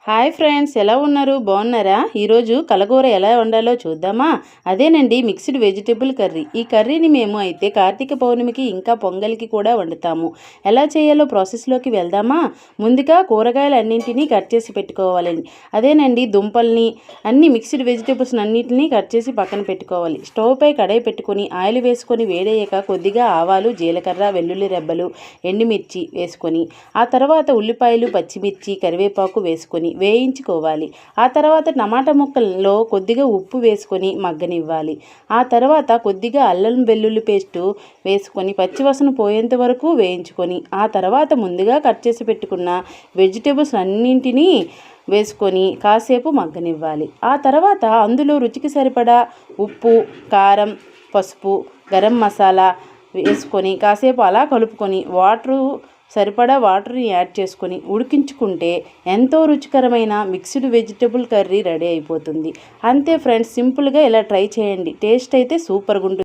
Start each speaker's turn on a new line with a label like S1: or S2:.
S1: Hi friends, ఎలా ఉన్నారు? బాగున్నారా? ఈరోజు కలగూర ఎలా వండాలో చూద్దామా? అదేనండి మిక్స్డ్ వెజిటేబుల్ కర్రీ. ఈ కర్రీని మేము అయితే కార్తీక పౌర్ణమికి ఇంకా పొంగల్కి కూడా వండుతాము. ఎలా చేయాలో ప్రాసెస్లోకి వెళ్దామా? ముందుగా కూరగాయలు అన్నింటినీ కట్ చేసి పెట్టుకోవాలండి. అదేనండి దుంపల్ని అన్ని మిక్స్డ్ వెజిటేబుల్స్ అన్నింటినీ కట్ చేసి పక్కన పెట్టుకోవాలి. స్టవ్ పై కడాయి పెట్టుకొని ఆయిల్ వేసుకొని వేడయ్యాక కొద్దిగా ఆవాలు, జీలకర్ర, వెల్లుల్లి రెబ్బలు, ఎండుమిర్చి వేసుకొని ఆ తర్వాత ఉల్లిపాయలు, పచ్చిమిర్చి, కరివేపాకు వేసుకొని వేయించుకోవాలి. ఆ తర్వాత టమాటా ముక్కల్లో కొద్దిగా ఉప్పు వేసుకొని మగ్గనివ్వాలి. ఆ తర్వాత కొద్దిగా అల్లం వెల్లుల్లి పేస్టు వేసుకొని పచ్చివాసన పోయేంత వరకు వేయించుకొని ఆ తర్వాత ముందుగా కట్ చేసి పెట్టుకున్న వెజిటేబుల్స్ అన్నింటినీ వేసుకొని కాసేపు మగ్గనివ్వాలి. ఆ తర్వాత అందులో రుచికి సరిపడా ఉప్పు, కారం, పసుపు, గరం మసాలా వేసుకొని కాసేపు అలా కలుపుకొని సరిపడా వాటర్ని యాడ్ చేసుకొని ఉడికించుకుంటే ఎంతో రుచికరమైన మిక్స్డ్ వెజిటబుల్ కర్రీ రెడీ అయిపోతుంది. అంతే ఫ్రెండ్స్, సింపుల్గా ఇలా ట్రై చేయండి. టేస్ట్ అయితే సూపర్గా ఉంటుంది.